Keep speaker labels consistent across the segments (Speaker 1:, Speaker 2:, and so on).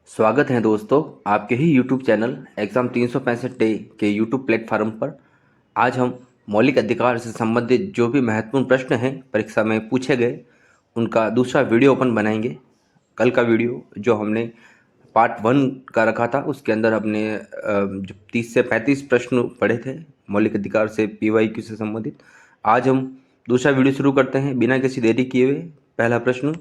Speaker 1: स्वागत है दोस्तों आपके ही YouTube चैनल एग्ज़ाम 365 डे के YouTube प्लेटफॉर्म पर। आज हम मौलिक अधिकार से संबंधित जो भी महत्वपूर्ण प्रश्न हैं परीक्षा में पूछे गए उनका दूसरा वीडियो अपन बनाएंगे। कल का वीडियो जो हमने पार्ट 1 का रखा था उसके अंदर हमने जो 30 से 35 प्रश्न पढ़े थे मौलिक अधिकार से PYQ से संबंधित। आज हम दूसरा वीडियो शुरू करते हैं बिना किसी देरी किए हुए। पहला प्रश्न,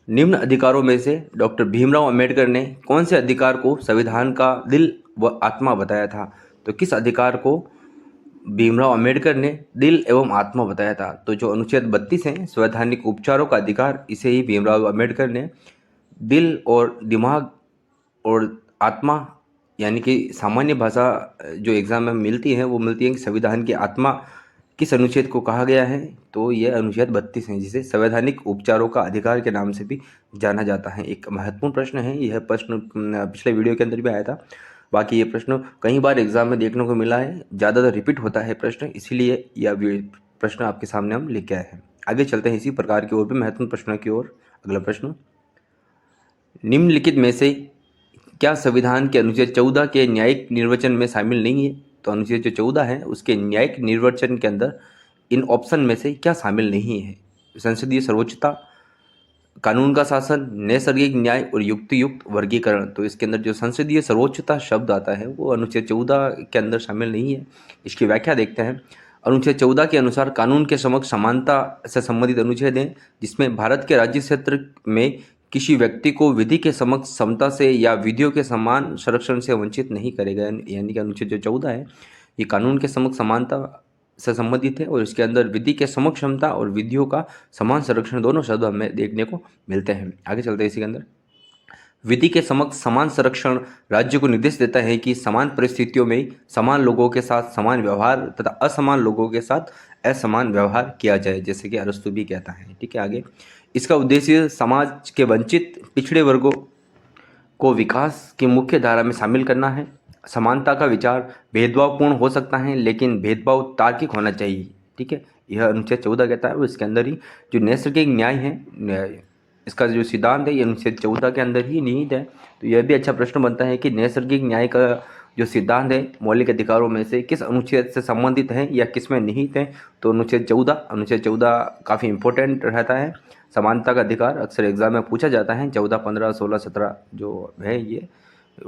Speaker 1: निम्न अधिकारों में से डॉक्टर भीमराव अंबेडकर ने कौन से अधिकार को संविधान का दिल व आत्मा बताया था? तो किस अधिकार को भीमराव अंबेडकर ने दिल एवं आत्मा बताया था? तो जो अनुच्छेद 32 है संवैधानिक उपचारों का अधिकार, इसे ही भीमराव अंबेडकर ने दिल और दिमाग और आत्मा, यानी कि सामान्य भाषा जो एग्जाम में मिलती है वो मिलती है कि संविधान की आत्मा किस अनुच्छेद को कहा गया है? तो यह अनुच्छेद 32 है, जिसे संवैधानिक उपचारों का अधिकार के नाम से भी जाना जाता है। एक महत्वपूर्ण प्रश्न है यह प्रश्न, पिछले वीडियो के अंदर भी आया था। बाकी ये प्रश्न कई बार एग्जाम में देखने को मिला है, ज़्यादातर रिपीट होता है प्रश्न, इसीलिए यह प्रश्न आपके सामने हम लेके आए हैं। आगे चलते हैं इसी प्रकार की और भी महत्वपूर्ण प्रश्नों की ओर। अगला प्रश्न, निम्नलिखित में से क्या संविधान के अनुच्छेद 14 के न्यायिक निर्वचन में शामिल नहीं है? तो अनुच्छेद जो 14 है उसके न्यायिक निर्वचन के अंदर इन ऑप्शन में से क्या शामिल नहीं है? संसदीय सर्वोच्चता, कानून का शासन, नैसर्गिक न्याय और युक्तियुक्त वर्गीकरण। तो इसके अंदर जो संसदीय सर्वोच्चता शब्द आता है वो अनुच्छेद 14 के अंदर शामिल नहीं है। इसकी व्याख्या देखते हैं। अनुच्छेद 14 के अनुसार कानून के समक्ष समानता से संबंधित अनुच्छेद है, जिसमें भारत के राज्य क्षेत्र में किसी व्यक्ति को विधि के समक्ष समता से या विधियों के समान संरक्षण से वंचित नहीं करेगा। यानी कि अनुच्छेद जो 14 है ये कानून के समक्ष समानता से संबंधित है और इसके अंदर विधि के समक्ष क्षमता और विधियों का समान संरक्षण दोनों शब्द हमें देखने को मिलते हैं। आगे चलते हैं इसी के अंदर। विधि के समक्ष समान संरक्षण राज्य को निर्देश देता है कि समान परिस्थितियों में समान लोगों के साथ समान व्यवहार तथा असमान लोगों के साथ असमान व्यवहार किया जाए, जैसे कि अरस्तु भी कहता है। ठीक है, आगे। इसका उद्देश्य समाज के वंचित पिछड़े वर्गों को विकास की मुख्य धारा में शामिल करना है। समानता का विचार भेदभावपूर्ण हो सकता है लेकिन भेदभाव तार्किक होना चाहिए। ठीक है, यह अनुच्छेद 14 कहता है और इसके अंदर ही जो नैसर्गिक न्याय है, इसका जो सिद्धांत है ये अनुच्छेद 14 के अंदर ही निहित है। तो यह भी अच्छा प्रश्न बनता है कि नैसर्गिक न्याय का जो सिद्धांत है मौलिक अधिकारों में से किस अनुच्छेद से संबंधित है या किस में निहित है? तो अनुच्छेद 14 काफ़ी इंपॉर्टेंट रहता है। समानता का अधिकार अक्सर एग्जाम में पूछा जाता है। 14, 15, 16, 17 जो है ये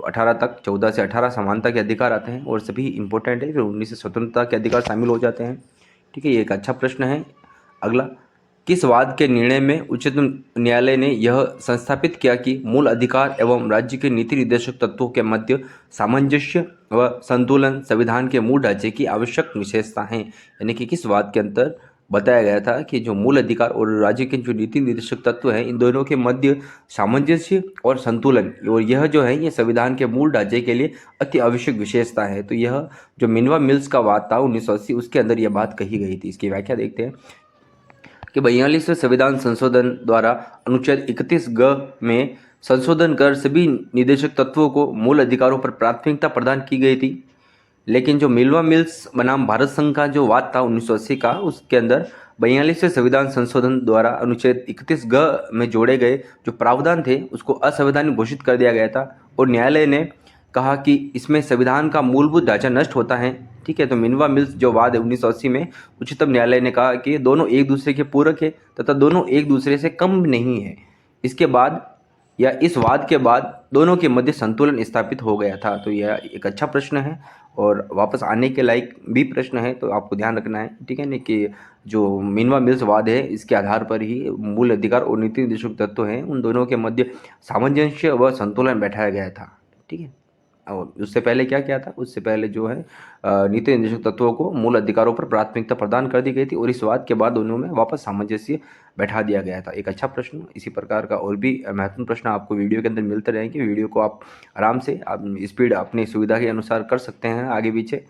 Speaker 1: 18 तक, 14 से 18 समानता के अधिकार आते हैं और सभी इंपॉर्टेंट है। फिर 19 से स्वतंत्रता के अधिकार शामिल हो जाते हैं। ठीक है, ये एक अच्छा प्रश्न है। अगला, किस वाद के निर्णय में उच्चतम न्यायालय ने यह संस्थापित किया कि मूल अधिकार एवं राज्य के नीति निर्देशक तत्वों के मध्य सामंजस्य व संतुलन संविधान के मूल ढांचे की आवश्यक विशेषता है? यानी कि किस वाद के अंतर बताया गया था कि जो मूल अधिकार और राज्य के जो नीति निर्देशक तत्व हैं इन दोनों के मध्य सामंजस्य और संतुलन, और यह जो है ये संविधान के मूल ढांचे के लिए अति आवश्यक विशेषता है। तो यह जो मिनर्वा मिल्स का वाद था 1980, उसके अंदर यह बात कही गई थी। इसकी व्याख्या देखते हैं कि 42वें संविधान संशोधन द्वारा अनुच्छेद 31 ग में संशोधन कर सभी निर्देशक तत्वों को मूल अधिकारों पर प्राथमिकता प्रदान की गई थी। लेकिन जो मिल्वा मिल्स बनाम भारत संघ का जो वाद था 1980 का, उसके अंदर 42वें संविधान संशोधन द्वारा अनुच्छेद 31 ग में जोड़े गए जो प्रावधान थे उसको असंवैधानिक घोषित कर दिया गया था और न्यायालय ने कहा कि इसमें संविधान का मूलभूत ढांचा नष्ट होता है। ठीक है, तो मिनर्वा मिल्स जो वाद है 1980 में उच्चतम न्यायालय ने कहा कि दोनों एक दूसरे के पूरक है तथा दोनों एक दूसरे से कम नहीं है। इसके बाद या इस वाद के बाद दोनों के मध्य संतुलन स्थापित हो गया था। तो यह एक अच्छा प्रश्न है और वापस आने के लायक भी प्रश्न है, तो आपको ध्यान रखना है। ठीक है ना, कि जो मिनर्वा मिल्स वाद है इसके आधार पर ही मूल अधिकार और नीति निर्देशक तत्व हैं उन दोनों के मध्य सामंजस्य व संतुलन बैठाया गया था। ठीक है, और उससे पहले क्या किया था? उससे पहले जो है नीति निर्देशक तत्वों को मूल अधिकारों पर प्राथमिकता प्रदान कर दी गई थी और इस वाद के बाद दोनों में वापस सामंजस्य बैठा दिया गया था। एक अच्छा प्रश्न। इसी प्रकार का और भी महत्वपूर्ण प्रश्न आपको वीडियो के अंदर मिलते रहेंगे। वीडियो को आप आराम से आप स्पीड अपनी सुविधा के अनुसार कर सकते हैं आगे पीछे।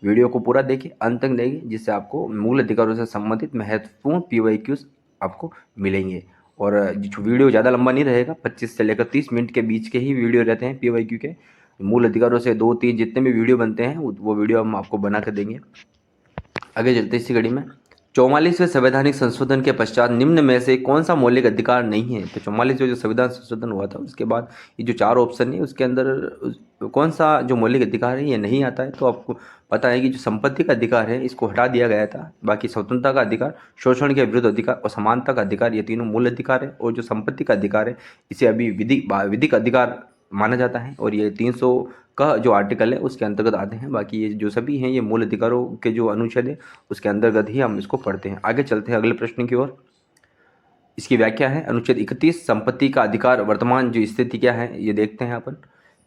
Speaker 1: वीडियो को पूरा देखिए, अंत तक देखिए, जिससे आपको मूल अधिकारों से संबंधित महत्वपूर्ण PYQs आपको मिलेंगे। और जो वीडियो ज़्यादा लंबा नहीं रहेगा, 25 से लेकर 30 मिनट के बीच के ही वीडियो रहते हैं PYQ के। मूल अधिकारों से 2-3 जितने भी वीडियो बनते हैं वो वीडियो हम आपको बना कर देंगे। आगे चलते इसी कड़ी में। 44वें संवैधानिक संशोधन के पश्चात निम्न में से कौन सा मौलिक अधिकार नहीं है? तो 44वें जो संविधान संशोधन हुआ था उसके बाद ये जो 4 ऑप्शन है उसके अंदर कौन सा जो मौलिक अधिकार है ये नहीं आता है। तो आपको पता है कि जो संपत्ति का अधिकार है इसको हटा दिया गया था। बाकी स्वतंत्रता का अधिकार, शोषण के विरुद्ध अधिकार और समानता का अधिकार, ये तीनों मूल अधिकार है। और जो संपत्ति का अधिकार है इसे अभी विधिक अधिकार माना जाता है और ये 300 का जो आर्टिकल है उसके अंतर्गत आते हैं। बाकी ये जो सभी हैं ये मूल अधिकारों के जो अनुच्छेद है उसके अंतर्गत ही हम इसको पढ़ते हैं। आगे चलते हैं अगले प्रश्न की ओर। इसकी व्याख्या है अनुच्छेद 31 संपत्ति का अधिकार वर्तमान जो स्थिति क्या है ये देखते हैं अपन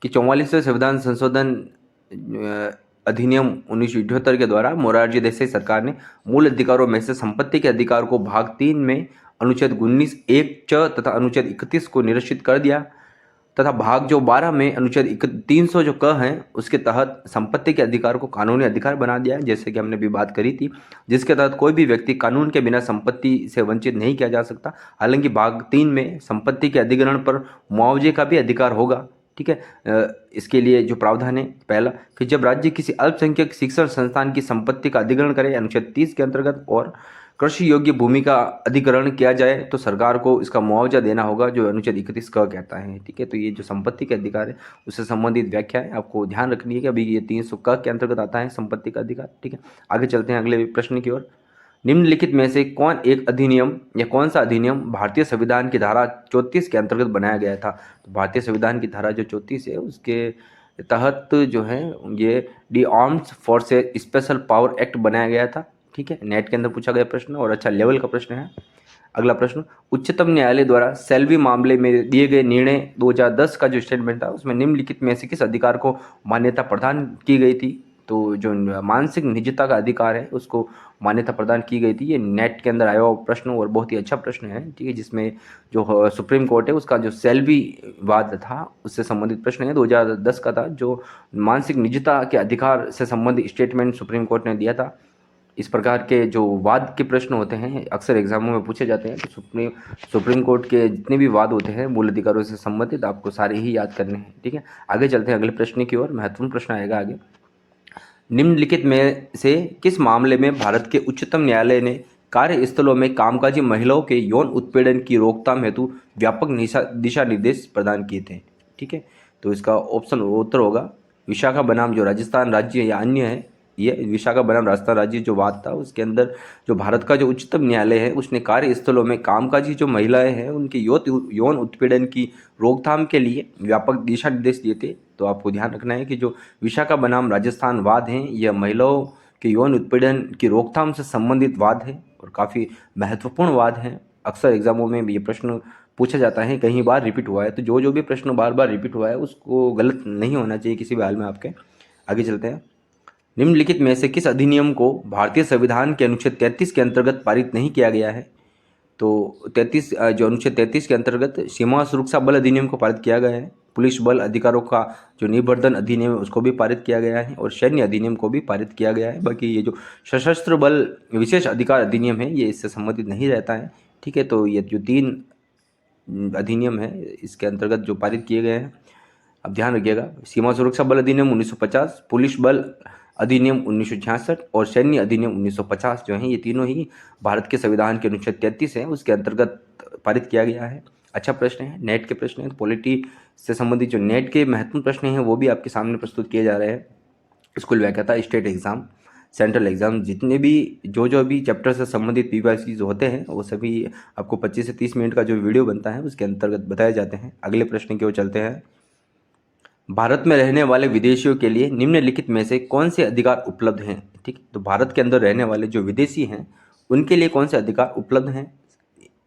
Speaker 1: कि 44वें संविधान संशोधन अधिनियम 1978 के द्वारा मोरारजी देसाई सरकार ने मूल अधिकारों में से संपत्ति के अधिकार को भाग 3 में अनुच्छेद 19(1) तथा अनुच्छेद 31 को निरसित कर दिया तथा भाग जो 12 में अनुच्छेद 300 जो क है उसके तहत संपत्ति के अधिकार को कानूनी अधिकार बना दिया है, जैसे कि हमने भी बात करी थी, जिसके तहत कोई भी व्यक्ति कानून के बिना संपत्ति से वंचित नहीं किया जा सकता। हालांकि भाग 3 में संपत्ति के अधिग्रहण पर मुआवजे का भी अधिकार होगा। ठीक है, इसके लिए जो प्रावधान है, पहला कि जब राज्य किसी अल्पसंख्यक शिक्षण संस्थान की संपत्ति का अधिग्रहण करे अनुच्छेद 30 के अंतर्गत और कृषि योग्य भूमि का अधिग्रहण किया जाए तो सरकार को इसका मुआवजा देना होगा, जो अनुच्छेद 31 का कहता है। ठीक है, तो ये जो संपत्ति के अधिकार है उससे संबंधित व्याख्या है, आपको ध्यान रखनी है कि अभी ये 300 क के अंतर्गत आता है संपत्ति का अधिकार। ठीक है, आगे चलते हैं अगले प्रश्न की ओर। निम्नलिखित में से कौन एक अधिनियम या कौन सा अधिनियम भारतीय संविधान की धारा 34 के अंतर्गत बनाया गया था? तो भारतीय संविधान की धारा जो 34 है उसके तहत जो है ये दी armed forces special power act बनाया गया था। ठीक है, नेट के अंदर पूछा गया प्रश्न और अच्छा लेवल का प्रश्न है। अगला प्रश्न, उच्चतम न्यायालय द्वारा सेल्वी मामले में दिए गए निर्णय 2010 का जो स्टेटमेंट था उसमें निम्नलिखित में से किस अधिकार को मान्यता प्रदान की गई थी? तो जो मानसिक निजता का अधिकार है उसको मान्यता प्रदान की गई थी। ये नेट के अंदर आया हुआ प्रश्न और बहुत ही अच्छा प्रश्न है। ठीक है, जिसमें जो सुप्रीम कोर्ट है उसका जो सेल्वी वाद था उससे संबंधित प्रश्न है, 2010 का था, जो मानसिक निजता के अधिकार से संबंधित स्टेटमेंट सुप्रीम कोर्ट ने दिया था। इस प्रकार के जो वाद के प्रश्न होते हैं अक्सर एग्जामों में पूछे जाते हैं। तो सुप्रीम कोर्ट के जितने भी वाद होते हैं मूल अधिकारों से संबंधित आपको सारे ही याद करने हैं। ठीक है, आगे चलते हैं अगले प्रश्न की ओर। महत्वपूर्ण प्रश्न आएगा आगे। निम्नलिखित में से किस मामले में भारत के उच्चतम न्यायालय ने कार्यस्थलों में कामकाजी महिलाओं के यौन उत्पीड़न की रोकथाम हेतु व्यापक दिशा निर्देश प्रदान किए थे? ठीक है, तो इसका ऑप्शन उत्तर होगा विशाखा बनाम जो राजस्थान राज्य या अन्य है, ये विशाखा बनाम राजस्थान राज्य जो वाद था उसके अंदर जो भारत का जो उच्चतम न्यायालय है उसने कार्यस्थलों में कामकाजी जो महिलाएं हैं उनके यौन उत्पीड़न की रोकथाम के लिए व्यापक दिशा निर्देश दिए थे। तो आपको ध्यान रखना है कि जो विशाखा बनाम राजस्थान वाद हैं यह महिलाओं के यौन उत्पीड़न की रोकथाम से संबंधित वाद है और काफ़ी महत्वपूर्ण वाद हैं। अक्सर एग्जामों में ये प्रश्न पूछा जाता है, कई बार रिपीट हुआ है, तो जो भी प्रश्न बार बार रिपीट हुआ है उसको गलत नहीं होना चाहिए किसी भी हाल में आपके। आगे चलते हैं। निम्नलिखित में से किस अधिनियम को भारतीय संविधान के अनुच्छेद 33 के अंतर्गत पारित नहीं किया गया है? तो 33 जो अनुच्छेद 33 के अंतर्गत सीमा सुरक्षा बल अधिनियम को पारित किया गया है, पुलिस बल अधिकारों का जो निबंधन अधिनियम है उसको भी पारित किया गया है और सैन्य अधिनियम को भी पारित किया गया है। बाकी ये जो सशस्त्र बल विशेष अधिकार अधिनियम है ये इससे संबंधित नहीं रहता है। ठीक है, तो ये जो 3 अधिनियम है इसके अंतर्गत जो पारित किए गए हैं, अब ध्यान रखिएगा, सीमा सुरक्षा बल अधिनियम 1950, पुलिस बल अधिनियम 1966 और सैन्य अधिनियम 1950 जो हैं ये तीनों ही भारत के संविधान के अनुच्छेद 33 है उसके अंतर्गत पारित किया गया है। अच्छा प्रश्न है, नेट के प्रश्न है, तो पॉलिटी से संबंधित जो नेट के महत्वपूर्ण प्रश्न हैं वो भी आपके सामने प्रस्तुत किए जा रहे हैं। स्कूल व्याख्याता, स्टेट एग्जाम, सेंट्रल एग्जाम, जितने भी जो भी चैप्टर से संबंधित पीवाईक्यूज होते हैं वो सभी आपको 25 से 30 मिनट का जो वीडियो बनता है उसके अंतर्गत बताए जाते हैं। अगले प्रश्न की ओर चलते हैं। भारत में रहने वाले विदेशियों के लिए निम्नलिखित में से कौन से अधिकार उपलब्ध हैं? ठीक, तो भारत के अंदर रहने वाले जो विदेशी हैं उनके लिए कौन से अधिकार उपलब्ध हैं?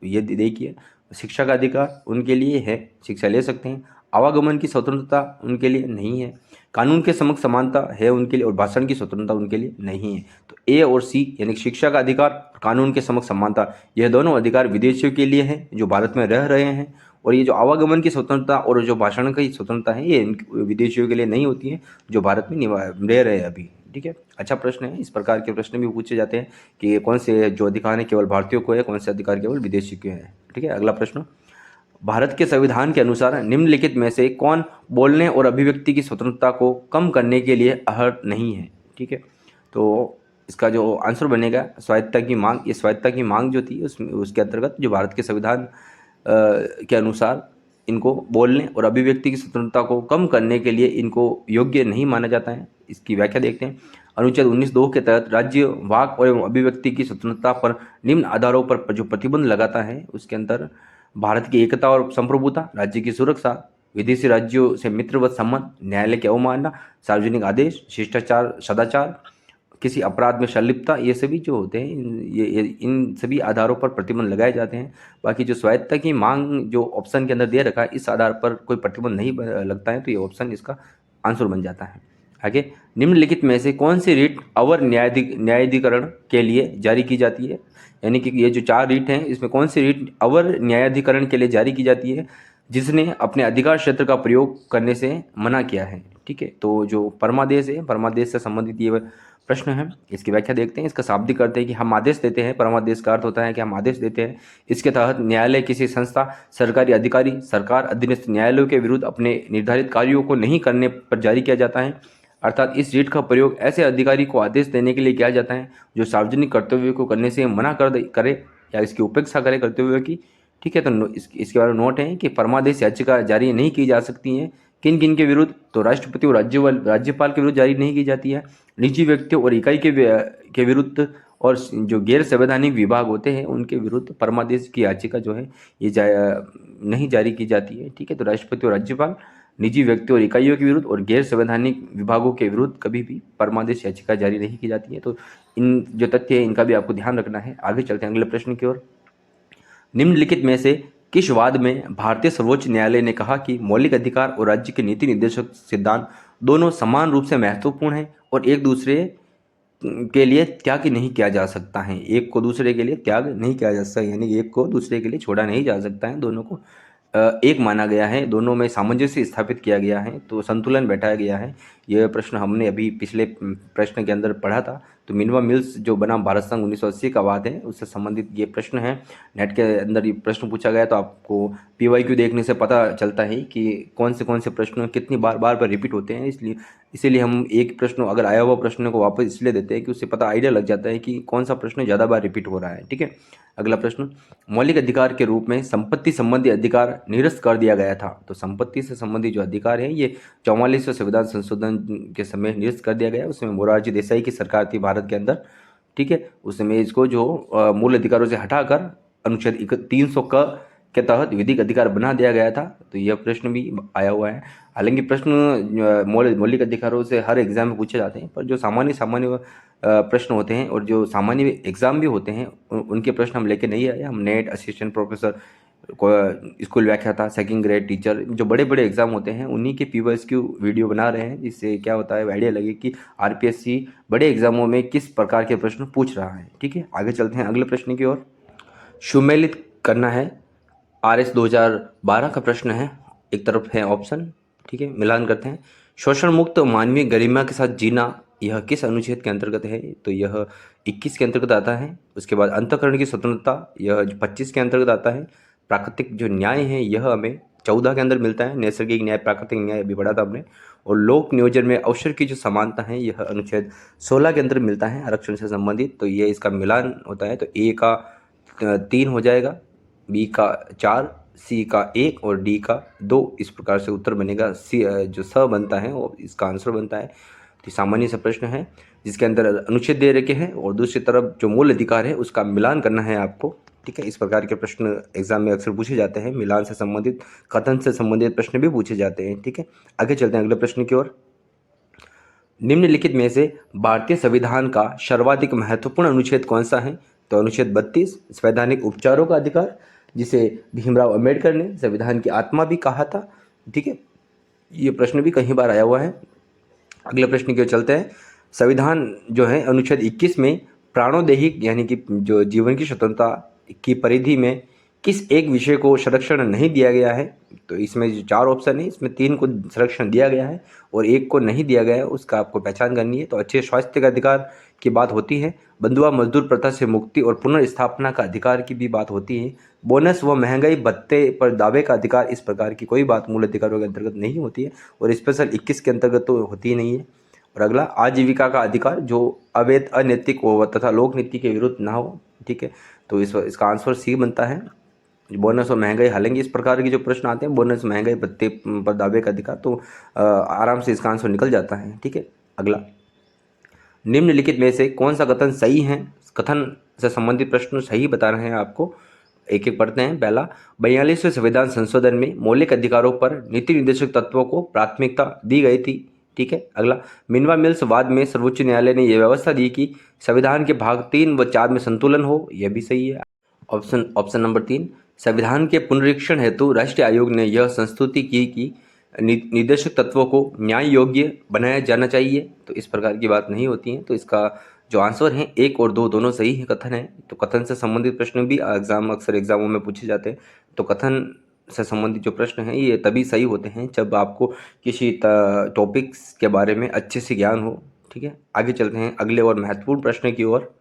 Speaker 1: ये देखिए, शिक्षा का अधिकार उनके लिए है, शिक्षा ले सकते हैं। आवागमन की स्वतंत्रता उनके लिए नहीं है। कानून के समक्ष समानता है उनके लिए और भाषण की स्वतंत्रता उनके लिए नहीं है। तो ए और सी यानी शिक्षा का अधिकार, कानून के समक्ष समानता, यह दोनों अधिकार विदेशियों के लिए हैं जो भारत में रह रहे हैं। और ये जो आवागमन की स्वतंत्रता और जो भाषण की स्वतंत्रता है ये विदेशियों के लिए नहीं होती है जो भारत में रह रहे हैं अभी। ठीक है, अच्छा प्रश्न है। इस प्रकार के प्रश्न भी पूछे जाते हैं कि कौन से जो अधिकार है केवल भारतीयों को है, कौन से अधिकार केवल विदेशी के हैं। ठीक है, अगला प्रश्न, भारत के संविधान के अनुसार निम्नलिखित में से कौन बोलने और अभिव्यक्ति की स्वतंत्रता को कम करने के लिए अहर्त नहीं है? ठीक है, तो इसका जो आंसर बनेगा स्वायत्तता की मांग। ये स्वायत्तता की मांग जो थी उसमें उसके अंतर्गत जो भारत के संविधान के अनुसार इनको बोलने और अभिव्यक्ति की स्वतंत्रता को कम करने के लिए इनको योग्य नहीं माना जाता है। इसकी व्याख्या देखते हैं। अनुच्छेद 19(2) के तहत राज्य वाक और अभिव्यक्ति की स्वतंत्रता पर निम्न आधारों पर जो प्रतिबंध लगाता है उसके अंदर भारत की एकता और संप्रभुता, राज्य की सुरक्षा, विदेशी राज्यों से मित्रवत संबंध, न्यायालय की अवमानना, सार्वजनिक आदेश, शिष्टाचार, सदाचार, किसी अपराध में संलिप्तता, ये सभी जो होते हैं इन सभी आधारों पर प्रतिबंध लगाए जाते हैं। बाकी जो स्वायत्तता की मांग जो ऑप्शन के अंदर दे रखा है इस आधार पर कोई प्रतिबंध नहीं लगता है, तो ये ऑप्शन इसका आंसर बन जाता है। आगे, निम्नलिखित में से कौन सी रीट अवर न्यायाधिकरण के लिए जारी की जाती है? यानी कि ये जो 4 रीट हैं इसमें कौन सी रीट अवर न्यायाधिकरण के लिए जारी की जाती है जिसने अपने अधिकार क्षेत्र का प्रयोग करने से मना किया है? ठीक है, तो जो परमादेश है, परमादेश से संबंधित ये प्रश्न है। इसकी व्याख्या देखते हैं। इसका शाब्दिक अर्थ है कि हम आदेश देते हैं। परमादेश का अर्थ होता है कि हम आदेश देते हैं। इसके तहत न्यायालय किसी संस्था, सरकारी अधिकारी, सरकार अधीनस्थ न्यायालयों के विरुद्ध अपने निर्धारित कार्यों को नहीं करने पर जारी किया जाता है। अर्थात इस रीट का प्रयोग ऐसे अधिकारी को आदेश देने के लिए किया जाता है जो सार्वजनिक कर्तव्यों को करने से मना करे या इसकी उपेक्षा करे कर्तव्यों की। ठीक है, तो इसके बारे में नोट है कि परमादेश याचिका जारी नहीं की जा सकती है। किन किन के विरुद्ध? तो राष्ट्रपति और राज्यपाल के विरुद्ध जारी नहीं की जाती है। निजी व्यक्तियों और इकाई के विरुद्ध और जो गैर संवैधानिक विभाग होते हैं उनके विरुद्ध परमादेश की याचिका जो है ये नहीं जारी की जाती है। ठीक है, तो राष्ट्रपति और राज्यपाल, निजी व्यक्तियों और इकाइयों के विरुद्ध और गैर संवैधानिक विभागों के विरुद्ध कभी भी परमादेश याचिका जारी नहीं की जाती है। तो इन जो तथ्य है इनका भी आपको ध्यान रखना है। आगे चलते हैं अगले प्रश्न की ओर। निम्नलिखित में से किस वाद में भारतीय सर्वोच्च न्यायालय ने कहा कि मौलिक अधिकार और राज्य के नीति निर्देशक सिद्धांत दोनों समान रूप से महत्वपूर्ण हैं और एक दूसरे के लिए त्याग नहीं किया जा सकता है? एक को दूसरे के लिए त्याग नहीं किया जा सकता, यानी एक को दूसरे के लिए छोड़ा नहीं जा सकता है, दोनों को एक माना गया है, दोनों में सामंजस्य स्थापित किया गया है, तो संतुलन बैठाया गया है। यह प्रश्न हमने अभी पिछले प्रश्न के अंदर पढ़ा था। तो मिनर्वा मिल्स जो बना भारत संघ 1980 का वाद है उससे संबंधित ये प्रश्न है। नेट के अंदर ये प्रश्न पूछा गया तो आपको PYQ देखने से पता चलता है कि कौन से प्रश्न कितनी बार पर रिपीट होते हैं। इसीलिए हम एक प्रश्न अगर आया हुआ प्रश्न को वापस इसलिए देते हैं कि उससे पता आइडिया लग जाता है कि कौन सा प्रश्न ज़्यादा बार रिपीट हो रहा है। ठीक है, अगला प्रश्न, मौलिक अधिकार के रूप में संपत्ति संबंधी अधिकार निरस्त कर दिया गया था। तो संपत्ति से संबंधित जो अधिकार है ये 44वें संविधान संशोधन के समय निरस्त कर दिया गया। उसमें मोरारजी देसाई की सरकार थी भारत के अंदर। ठीक है, उस समय इसको जो मूल अधिकारों से हटाकर अनुच्छेद 300 क के तहत विधिक अधिकार बना दिया गया था। तो यह प्रश्न भी आया हुआ है। हालांकि प्रश्न मौलिक अधिकारों से हर एग्जाम में पूछे जाते हैं, पर जो सामान्य प्रश्न होते हैं और जो सामान्य एग्जाम भी होते हैं उनके प्रश्न हम लेके नहीं आए। हम नेट, असिस्टेंट प्रोफेसर, स्कूल व्याख्याता, सेकंड ग्रेड टीचर, जो बड़े बड़े एग्जाम होते हैं उन्हीं के PYQ वीडियो बना रहे हैं, जिससे क्या होता है आइडिया लगे कि RPSC बड़े एग्जामों में किस प्रकार के प्रश्न पूछ रहा है। ठीक है, आगे चलते हैं अगले प्रश्न की ओर। सुमेलित करना है। RS 2012 का प्रश्न है, एक तरफ है ऑप्शन। ठीक है, मिलान करते हैं। शोषण मुक्त मानवीय गरिमा के साथ जीना यह किस अनुच्छेद के अंतर्गत है? तो यह 21 के अंतर्गत आता है। उसके बाद अंतःकरण की स्वतंत्रता यह 25 के अंतर्गत आता है। प्राकृतिक जो न्याय है यह हमें 14 के अंदर मिलता है। नैसर्गिक न्याय, प्राकृतिक न्याय अभी पढ़ा था हमने। और लोक नियोजन में अवसर की जो समानता है यह अनुच्छेद 16 के अंदर मिलता है आरक्षण से संबंधित। तो ये इसका मिलान होता है। तो A का 3 हो जाएगा, B का 4, C का 1 और D का 2। इस प्रकार से उत्तर बनेगा। C जो स बनता है वो इसका आंसर बनता है। तो सामान्य सा प्रश्न है जिसके अंदर अनुच्छेद दे रखे हैं और दूसरी तरफ जो मूल अधिकार है उसका मिलान करना है आपको। ठीक है, इस प्रकार के प्रश्न एग्जाम में अक्सर पूछे जाते हैं। मिलान से संबंधित, कथन से संबंधित प्रश्न भी पूछे जाते हैं। ठीक है, आगे चलते हैं अगले प्रश्न की ओर। निम्नलिखित में से भारतीय संविधान का सर्वाधिक महत्वपूर्ण अनुच्छेद कौन सा है? तो अनुच्छेद 32, संवैधानिक उपचारों का अधिकार, जिसे भीमराव अंबेडकर ने संविधान की आत्मा भी कहा था। ठीक है, ये प्रश्न भी कई बार आया हुआ है। अगले प्रश्न की ओर चलते हैं। संविधान जो है अनुच्छेद 21 में प्राणोदेहिक यानी कि जो जीवन की स्वतंत्रता की परिधि में किस एक विषय को संरक्षण नहीं दिया गया है? तो इसमें जो 4 ऑप्शन है इसमें 3 को संरक्षण दिया गया है और 1 को नहीं दिया गया है, उसका आपको पहचान करनी है। तो अच्छे स्वास्थ्य का अधिकार की बात होती है, बंधुआ मजदूर प्रथा से मुक्ति और पुनर्स्थापना का अधिकार की भी बात होती है, बोनस व महंगाई भत्ते पर दावे का अधिकार, इस प्रकार की कोई बात मूल अधिकारों के अंतर्गत नहीं होती है और स्पेशल 21 के अंतर्गत तो होती ही नहीं है। और अगला आजीविका का अधिकार जो अवैध अनैतिक हो तथा लोक नीति के विरुद्ध ना हो। ठीक है, तो इसका आंसर सी बनता है। बोनस और महंगाई, हालांकि इस प्रकार के जो प्रश्न आते हैं बोनस महंगाई भत्ते पर दावे का अधिकार, तो आराम से इसका आंसर निकल जाता है। ठीक है, अगला निम्नलिखित में से कौन सा कथन सही है। कथन से संबंधित प्रश्न सही बता रहे हैं आपको, एक एक पढ़ते हैं। पहला, 42वें संविधान संशोधन में मौलिक अधिकारों पर नीति निर्देशक तत्वों को प्राथमिकता दी गई थी। ठीक है, अगला, मिनवा मिल्स वाद में सर्वोच्च न्यायालय ने यह व्यवस्था दी कि संविधान के भाग 3 व 4 में संतुलन हो। यह भी सही है। ऑप्शन नंबर 3, संविधान के पुनरीक्षण हेतु राष्ट्रीय आयोग ने यह संस्तुति की कि निर्देशक तत्वों को न्याय योग्य बनाया जाना चाहिए। तो इस प्रकार की बात नहीं होती है। तो इसका जो आंसर है 1 और 2 दोनों सही है, कथन है। तो कथन से संबंधित प्रश्न भी अक्सर एग्जामों में पूछे जाते हैं। तो कथन से संबंधित जो प्रश्न हैं ये तभी सही होते हैं जब आपको किसी टॉपिक्स के बारे में अच्छे से ज्ञान हो। ठीक है, आगे चलते हैं अगले और महत्वपूर्ण प्रश्न की ओर।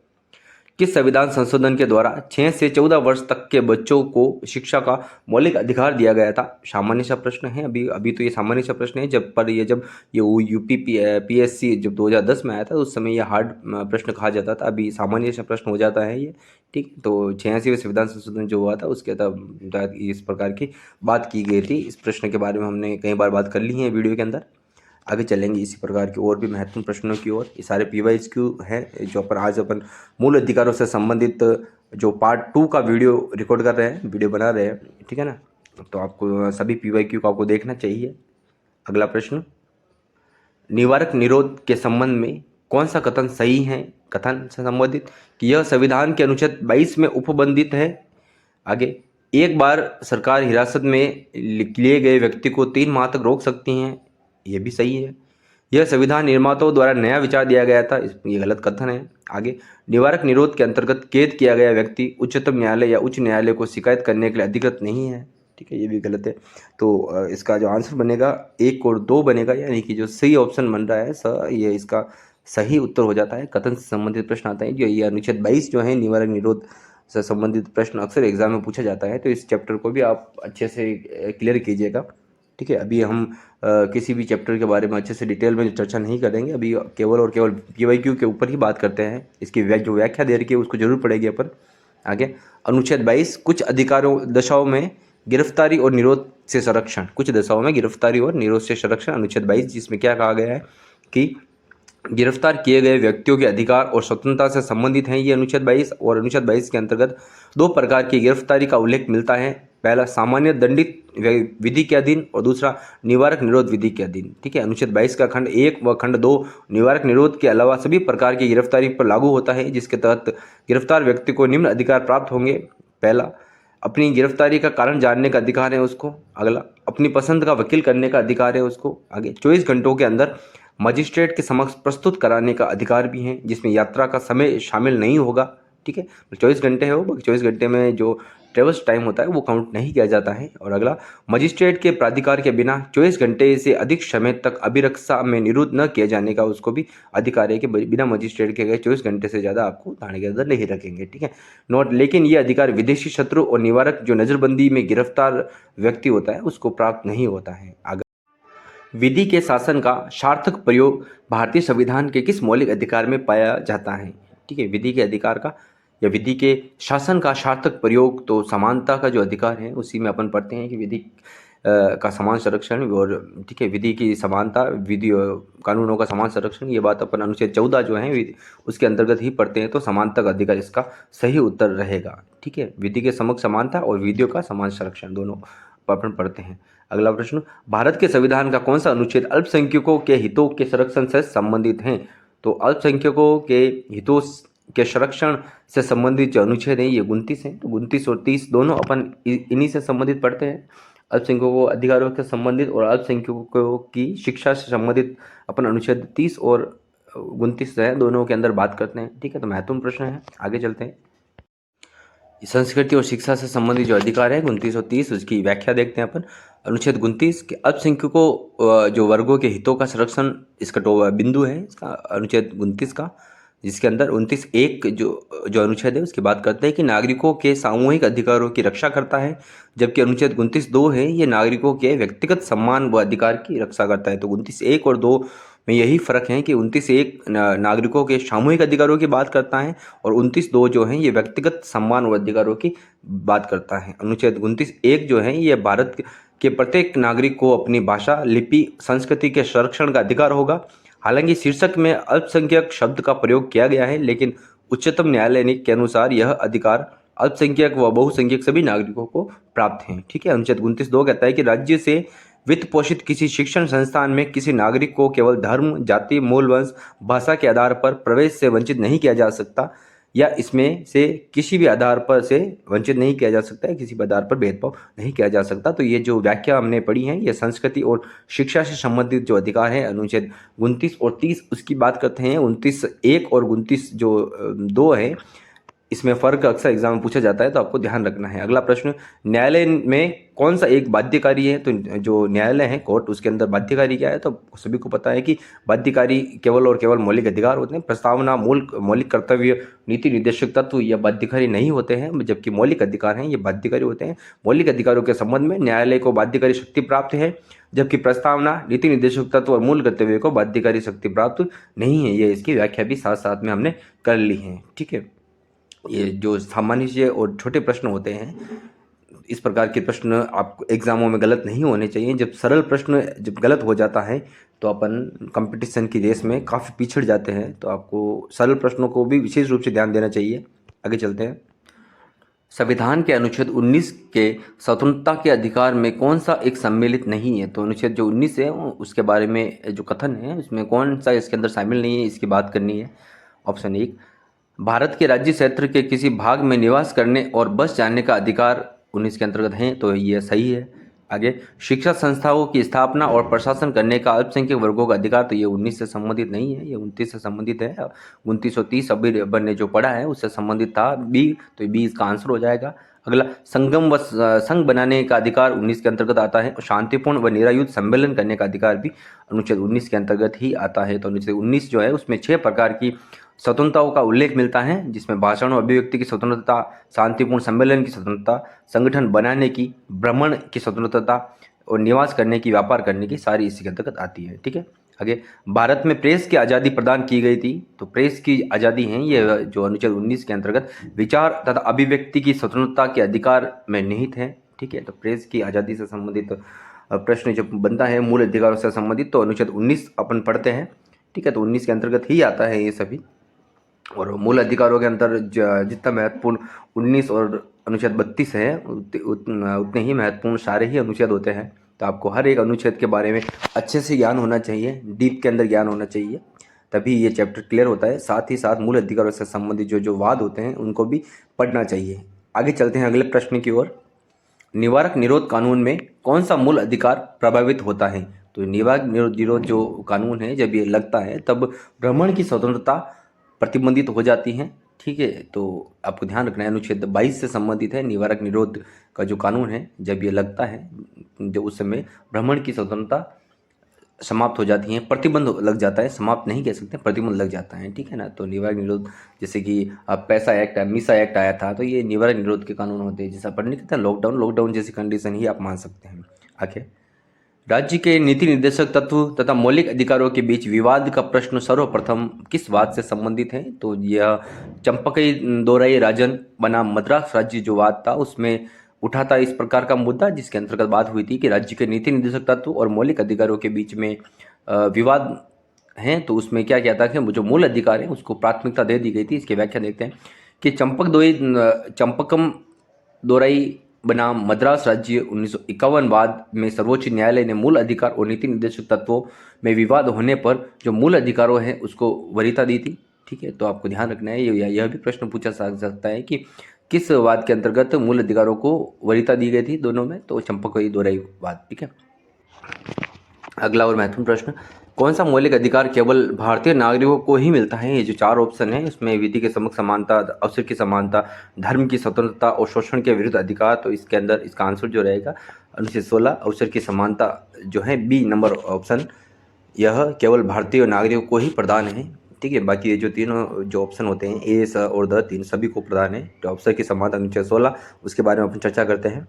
Speaker 1: किस संविधान संशोधन के द्वारा 6 से 14 वर्ष तक के बच्चों को शिक्षा का मौलिक अधिकार दिया गया था। सामान्य सा प्रश्न है, अभी तो ये सामान्य सा प्रश्न है। जब ये यूपी पीएससी जब 2010 में आया था उस समय ये हार्ड प्रश्न कहा जाता था। अभी सामान्य सा प्रश्न हो जाता है ये। ठीक, तो 86वें संविधान संशोधन जो हुआ था उसके तहत इस प्रकार की बात की गई थी। इस प्रश्न के बारे में हमने कई बार बात कर ली है वीडियो के अंदर। आगे चलेंगे इसी प्रकार के और भी महत्वपूर्ण प्रश्नों की ओर। ये सारे PYQ हैं जो अपन मूल अधिकारों से संबंधित जो पार्ट 2 का वीडियो रिकॉर्ड कर रहे हैं, वीडियो बना रहे हैं। ठीक है ना, तो आपको सभी PYQ को आपको देखना चाहिए। अगला प्रश्न, निवारक निरोध के संबंध में कौन सा कथन सही है। कथन से संबंधित कि यह संविधान के अनुच्छेद 22 में उपबंधित है। आगे, एक बार सरकार हिरासत में लिए गए व्यक्ति को 3 माह तक रोक सकती हैं। ये भी सही है। यह संविधान निर्माताओं द्वारा नया विचार दिया गया था। ये गलत कथन है। आगे, निवारक निरोध के अंतर्गत कैद किया गया व्यक्ति उच्चतम न्यायालय या उच्च न्यायालय को शिकायत करने के लिए अधिकृत नहीं है। ठीक है, ये भी गलत है। तो इसका जो आंसर बनेगा 1 और 2 बनेगा, यानी कि जो सही ऑप्शन बन रहा है ये इसका सही उत्तर हो जाता है। कथन से संबंधित प्रश्न आता है जो ये अनुच्छेद 22 जो है निवारक निरोध से संबंधित प्रश्न अक्सर एग्जाम में पूछा जाता है। तो इस चैप्टर को भी आप अच्छे से क्लियर कीजिएगा। ठीक है, अभी हम किसी भी चैप्टर के बारे में अच्छे से डिटेल में चर्चा नहीं करेंगे। अभी केवल और केवल PYQ के ऊपर ही बात करते हैं। इसकी जो व्याख्या दे रखी है उसको जरूर पढ़ेगी अपन। आगे, अनुच्छेद 22, कुछ अधिकारों दशाओं में गिरफ्तारी और निरोध से संरक्षण। कुछ दशाओं में गिरफ्तारी और निरोध से संरक्षण, अनुच्छेद 22, जिसमें क्या कहा गया है कि गिरफ्तार किए गए व्यक्तियों के अधिकार और स्वतंत्रता से संबंधित हैं ये अनुच्छेद 22। और अनुच्छेद 22 के अंतर्गत 2 प्रकार की गिरफ्तारी का उल्लेख मिलता है। पहला, सामान्य दंडित विधि के अधीन और दूसरा निवारक निरोध विधि के अधीन। ठीक है, अनुच्छेद 22 का खंड 1 व खंड 2 निवारक निरोध के अलावा सभी प्रकार की गिरफ्तारी पर लागू होता है, जिसके तहत गिरफ्तार व्यक्ति को निम्न अधिकार प्राप्त होंगे। पहला, अपनी गिरफ्तारी का कारण जानने का अधिकार है उसको। अगला, अपनी पसंद का वकील करने का अधिकार है उसको। आगे, 24 घंटों के अंदर मजिस्ट्रेट के समक्ष प्रस्तुत कराने का अधिकार भी है, जिसमें यात्रा का समय शामिल नहीं होगा। ठीक है, 24 घंटे है वो, 24 घंटे में जो ट्रेवल्स टाइम होता है वो काउंट नहीं किया जाता है। और अगला, मजिस्ट्रेट के प्राधिकार के बिना 24 घंटे से अधिक समय तक अभिरक्षा में निरुद्ध न किए जाने का उसको भी अधिकार है कि बिना मजिस्ट्रेट के गए 24 घंटे से ज़्यादा आपको थाने के अंदर नहीं रखेंगे। ठीक है, नोट, लेकिन ये अधिकार विदेशी शत्रु और निवारक जो नज़रबंदी में गिरफ्तार व्यक्ति होता है उसको प्राप्त नहीं होता है। विधि के शासन का सार्थक प्रयोग भारतीय संविधान के किस मौलिक अधिकार में पाया जाता है। ठीक है, विधि के अधिकार का या विधि के शासन का सार्थक प्रयोग, तो समानता का जो अधिकार है उसी में अपन पढ़ते हैं कि विधि का समान संरक्षण। और ठीक है, विधि की समानता, विधि कानूनों का समान संरक्षण, ये बात अपन अनुच्छेद 14 जो है उसके अंतर्गत ही पढ़ते हैं। तो समानता का अधिकार इसका सही उत्तर रहेगा। ठीक है, विधि के समक्ष समानता और विधियों का समान संरक्षण दोनों अपन पढ़ते हैं। अगला प्रश्न, भारत के संविधान का कौन सा अनुच्छेद अल्पसंख्यकों के हितों के संरक्षण से संबंधित है। तो अल्पसंख्यकों के हितों के संरक्षण से संबंधित जो अनुच्छेद है ये 29 है। तो 29 और 30 दोनों अपन इन्हीं से संबंधित पढ़ते हैं। अल्पसंख्यकों अधिकारों के संबंधित और अल्पसंख्यकों की शिक्षा से संबंधित अपन अनुच्छेद 30 और 29 है दोनों के अंदर बात करते हैं। ठीक है, तो महत्वपूर्ण प्रश्न है। आगे चलते हैं। संस्कृति और शिक्षा से संबंधित जो अधिकार है 29 और 30, उसकी व्याख्या देखते हैं अपन। अनुच्छेद 29 के अल्पसंख्यकों जो वर्गों के हितों का संरक्षण, इसका बिंदु है इसका अनुच्छेद 29 का, जिसके अंदर 29(1) जो अनुच्छेद है उसकी बात करते हैं कि नागरिकों के सामूहिक अधिकारों की रक्षा करता है। जबकि अनुच्छेद 29(2) है ये नागरिकों के व्यक्तिगत सम्मान व अधिकार की रक्षा करता है। तो 29(1) और 2 में यही फ़र्क है कि 29(1) नागरिकों के सामूहिक अधिकारों की बात करता है और 29(2) जो है ये व्यक्तिगत सम्मान और अधिकारों की बात करता है। अनुच्छेद 29(1) जो है ये भारत के प्रत्येक नागरिक को अपनी भाषा, लिपि, संस्कृति के संरक्षण का अधिकार होगा। हालांकि शीर्षक में अल्पसंख्यक शब्द का प्रयोग किया गया है, लेकिन उच्चतम न्यायालय ने के अनुसार यह अधिकार अल्पसंख्यक व बहुसंख्यक सभी नागरिकों को प्राप्त हैं। ठीक है। अनुच्छेद 29(2) कहता है कि राज्य से वित्त पोषित किसी शिक्षण संस्थान में किसी नागरिक को केवल धर्म, जाति, मूल वंश, भाषा के आधार पर प्रवेश से वंचित नहीं किया जा सकता या इसमें से किसी भी आधार पर से वंचित नहीं किया जा सकता है, किसी भी आधार पर भेदभाव नहीं किया जा सकता। तो ये जो व्याख्या हमने पढ़ी है ये संस्कृति और शिक्षा से संबंधित जो अधिकार है अनुच्छेद 29 और 30 उसकी बात करते हैं। 29(1) और 29(2) है, इसमें फ़र्क अक्सर एग्जाम में पूछा जाता है, तो आपको ध्यान रखना है। अगला प्रश्न, न्यायालय में कौन सा एक बाध्यकारी है? तो जो न्यायालय है, कोर्ट, उसके अंदर बाध्यकारी क्या है? तो सभी को पता है कि बाध्यकारी केवल और केवल मौलिक अधिकार होते हैं। प्रस्तावना, मौलिक कर्तव्य, नीति निर्देशक तत्व ये बाध्यकारी नहीं होते हैं, जबकि मौलिक अधिकार हैं ये बाध्यकारी होते हैं। मौलिक अधिकारों के संबंध में न्यायालय को बाध्यकारी शक्ति प्राप्त है, जबकि प्रस्तावना, नीति निर्देशक तत्व और मूल कर्तव्य को बाध्यकारी शक्ति प्राप्त नहीं है। ये इसकी व्याख्या भी साथ साथ में हमने कर ली है। ठीक है। ये जो सामान्य और छोटे प्रश्न होते हैं, इस प्रकार के प्रश्न आपको एग्जामों में गलत नहीं होने चाहिए। जब सरल प्रश्न जब गलत हो जाता है तो अपन कंपटीशन की रेस में काफ़ी पिछड़ जाते हैं, तो आपको सरल प्रश्नों को भी विशेष रूप से ध्यान देना चाहिए। आगे चलते हैं। संविधान के अनुच्छेद 19 के स्वतंत्रता के अधिकार में कौन सा एक सम्मिलित नहीं है? तो अनुच्छेद जो 19 है उसके बारे में जो कथन है उसमें कौन सा इसके अंदर शामिल नहीं है, इसकी बात करनी है। ऑप्शन 1, भारत के राज्य क्षेत्र के किसी भाग में निवास करने और बस जाने का अधिकार 19 के अंतर्गत है, तो ये सही है। आगे, शिक्षा संस्थाओं की स्थापना और प्रशासन करने का अल्पसंख्यक वर्गों का अधिकार, तो ये 19 से संबंधित नहीं है, ये 29 से संबंधित है। 2930 अभी अपन ने जो पढ़ा है उससे संबंधित था, बी, तो बी इसका आंसर हो जाएगा। अगला, संगम व संघ बनाने का अधिकार 19 के अंतर्गत आता है और शांतिपूर्ण व निरायुध सम्मेलन करने का अधिकार भी अनुच्छेद 19 के अंतर्गत ही आता है। तो अनुच्छेद 19 जो है उसमें 6 प्रकार की स्वतंत्रताओं का उल्लेख मिलता है, जिसमें भाषण और अभिव्यक्ति की स्वतंत्रता, शांतिपूर्ण सम्मेलन की स्वतंत्रता, संगठन बनाने की, भ्रमण की स्वतंत्रता और निवास करने की, व्यापार करने की, सारी इसी के अंतर्गत आती है। ठीक है। आगे, भारत में प्रेस की आज़ादी प्रदान की गई थी, तो प्रेस की आज़ादी है ये जो अनुच्छेद 19 के अंतर्गत विचार तथा अभिव्यक्ति की स्वतंत्रता के अधिकार में निहित है। ठीक है। तो प्रेस की आज़ादी से संबंधित प्रश्न जब बनता है मूल अधिकारों से संबंधित, तो अनुच्छेद 19 अपन पढ़ते हैं। ठीक है। तो 19 के अंतर्गत ही आता है ये सभी। और मूल अधिकारों के अंदर जितना महत्वपूर्ण 19 और अनुच्छेद 32 है उतने ही महत्वपूर्ण सारे ही अनुच्छेद होते हैं। तो आपको हर एक अनुच्छेद के बारे में अच्छे से ज्ञान होना चाहिए, डीप के अंदर ज्ञान होना चाहिए, तभी ये चैप्टर क्लियर होता है। साथ ही साथ मूल अधिकारों से संबंधित जो जो वाद होते हैं उनको भी पढ़ना चाहिए। आगे चलते हैं अगले प्रश्न की ओर। निवारक निरोध कानून में कौन सा मूल अधिकार प्रभावित होता है? तो निवारक निरोध जो कानून है जब ये लगता है तब भ्रमण की स्वतंत्रता प्रतिबंधित हो जाती हैं। ठीक है। तो आपको ध्यान रखना है अनुच्छेद 22 से संबंधित है। निवारक निरोध का जो कानून है जब ये लगता है जो उस समय भ्रमण की स्वतंत्रता समाप्त हो जाती है, प्रतिबंध लग जाता है, समाप्त नहीं कह सकते, प्रतिबंध लग जाता है। ठीक है ना। तो निवारक निरोध जैसे कि पैसा एक्ट, मीसा एक्ट आया था, तो ये निवारक निरोध के कानून होते हैं। जैसा पढ़ने कहते हैं लॉकडाउन जैसी कंडीशन ही आप मान सकते हैं। आखिर राज्य के नीति निर्देशक तत्व तथा मौलिक अधिकारों के बीच विवाद का प्रश्न सर्वप्रथम किस वाद से संबंधित है? तो यह चंपकई दोरई राजन बनाम मद्रास राज्य जो वाद था उसमें उठा था इस प्रकार का मुद्दा, जिसके अंतर्गत बात हुई थी कि राज्य के नीति निर्देशक तत्व और मौलिक अधिकारों के बीच में विवाद हैं। तो उसमें क्या था कि जो मूल अधिकार है उसको प्राथमिकता दे दी गई थी। इसकी व्याख्या देखते हैं कि चंपकम दोरई बनाम मद्रास राज्य 1951 वाद में सर्वोच्च न्यायालय ने मूल अधिकार और नीति निर्देशक तत्वों में विवाद होने पर जो मूल अधिकारों है उसको वरीयता दी थी। ठीक है। तो आपको ध्यान रखना है, यह भी प्रश्न पूछा जा सकता है कि किस वाद के अंतर्गत मूल अधिकारों को वरीयता दी गई थी दोनों में? तो चंपकई दोरई वाद। ठीक है। अगला और महत्वपूर्ण प्रश्न, कौन सा मौलिक अधिकार केवल भारतीय नागरिकों को ही मिलता है? ये जो 4 ऑप्शन है उसमें विधि के सम्मुख समानता, अवसर की समानता, धर्म की स्वतंत्रता और शोषण के विरुद्ध अधिकार, तो इसके अंदर इसका आंसर जो रहेगा अनुच्छेद 16 अवसर की समानता जो है बी नंबर ऑप्शन, यह केवल भारतीय नागरिकों को ही प्रदान है। ठीक है। बाकी ये जो तीनों जो ऑप्शन होते हैं ए, स और द, तीन सभी को प्रदान है। तो अवसर की समानता अनुच्छेद 16 उसके बारे में अपन चर्चा करते हैं।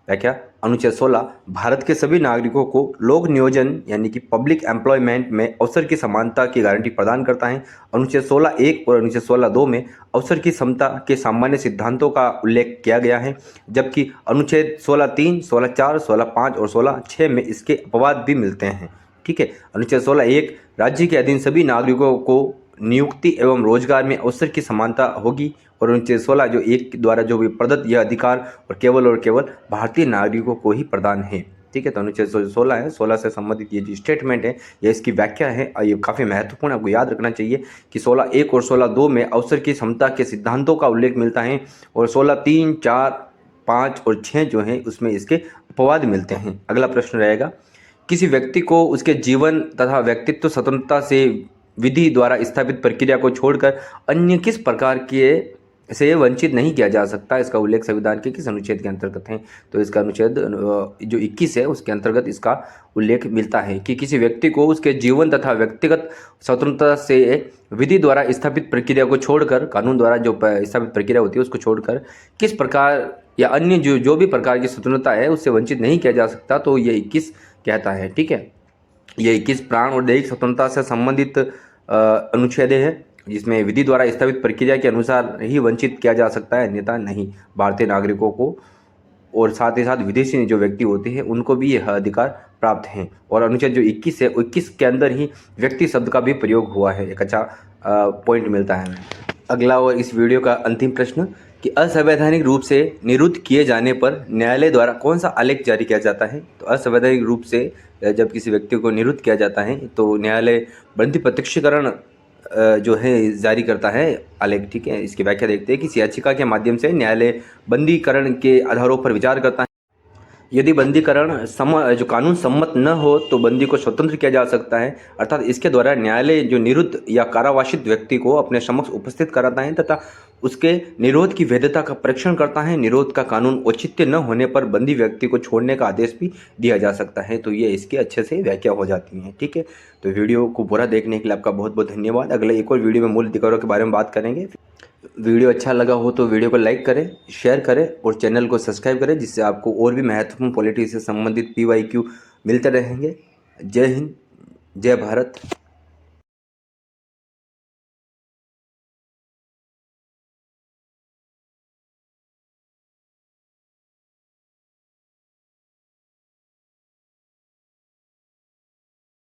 Speaker 1: व्याख्या। अनुच्छेद 16 भारत के सभी नागरिकों को लोक नियोजन यानी कि पब्लिक एम्प्लॉयमेंट में अवसर की समानता की गारंटी प्रदान करता है। अनुच्छेद 16(1) और अनुच्छेद 16(2) में अवसर की समता के सामान्य सिद्धांतों का उल्लेख किया गया है, जबकि अनुच्छेद 16(3), 16(4), 16(5) और 16(6) में इसके अपवाद भी मिलते हैं। ठीक है। अनुच्छेद 16(1) राज्य के अधीन सभी नागरिकों को नियुक्ति एवं रोजगार में अवसर की समानता होगी, और अनुच्छेद 16 जो 1 द्वारा जो भी प्रदत्त यह अधिकार और केवल भारतीय नागरिकों को ही प्रदान है। ठीक है। तो अनुच्छेद 16 है, 16 से संबंधित ये जो स्टेटमेंट है, यह इसकी व्याख्या है और ये काफ़ी महत्वपूर्ण, आपको याद रखना चाहिए कि 16(1) और 16(2) में अवसर की समता के सिद्धांतों का उल्लेख मिलता है, और 16(3), 4, 5 और 6 जो हैं उसमें इसके अपवाद मिलते हैं। अगला प्रश्न रहेगा, किसी व्यक्ति को उसके जीवन तथा व्यक्तित्व स्वतंत्रता से विधि द्वारा स्थापित प्रक्रिया को छोड़कर अन्य किस प्रकार के से वंचित नहीं किया जा सकता, इसका उल्लेख संविधान के किस अनुच्छेद के अंतर्गत है? तो इसका अनुच्छेद जो 21 है उसके अंतर्गत इसका उल्लेख मिलता है कि किसी व्यक्ति को उसके जीवन तथा व्यक्तिगत स्वतंत्रता से विधि द्वारा स्थापित प्रक्रिया को छोड़कर, कानून द्वारा जो स्थापित प्रक्रिया होती है उसको छोड़कर किस प्रकार या अन्य जो भी प्रकार की स्वतंत्रता है उससे वंचित नहीं किया जा सकता। तो ये 21 कहता है। ठीक है। ये 21 प्राण और दैहिक स्वतंत्रता से संबंधित अनुच्छेद है, जिसमें विधि द्वारा स्थापित प्रक्रिया के अनुसार ही वंचित किया जा सकता है, अन्यथा नहीं। भारतीय नागरिकों को और साथ ही साथ विदेशी जो व्यक्ति होते हैं उनको भी यह अधिकार प्राप्त हैं। और अनुच्छेद जो 21 है, 21 के अंदर ही व्यक्ति शब्द का भी प्रयोग हुआ है। एक अच्छा पॉइंट मिलता है हमें। अगला और इस वीडियो का अंतिम प्रश्न कि असंवैधानिक रूप से निरुद्ध किए जाने पर न्यायालय द्वारा कौन सा आलेख जारी किया जाता है? तो असंवैधानिक रूप से जब किसी व्यक्ति को निरुद्ध किया जाता है तो न्यायालय बंदी प्रत्यक्षीकरण जो है जारी करता है आलेख। ठीक है। इसकी व्याख्या देखते हैं कि इस याचिका के माध्यम से न्यायालय बंदीकरण के आधारों पर विचार करता है। यदि बंदीकरण जो कानून सम्मत न हो तो बंदी को स्वतंत्र किया जा सकता है, अर्थात इसके द्वारा न्यायालय जो निरुद्ध या कारावासित व्यक्ति को अपने समक्ष उपस्थित कराता है तथा उसके निरोध की वैधता का परीक्षण करता है। निरोध का कानून औचित्य न होने पर बंदी व्यक्ति को छोड़ने का आदेश भी दिया जा सकता है। तो ये इसकी अच्छे से व्याख्या हो जाती है। ठीक है। तो वीडियो को पूरा देखने के लिए आपका बहुत बहुत धन्यवाद। अगले एक और वीडियो में मूल अधिकारों के बारे में बात करेंगे। वीडियो अच्छा लगा हो तो वीडियो को लाइक करें, शेयर करें और चैनल को सब्सक्राइब करें, जिससे आपको और भी महत्वपूर्ण पॉलिटी से संबंधित PYQ मिलते रहेंगे। जय हिंद, जय भारत।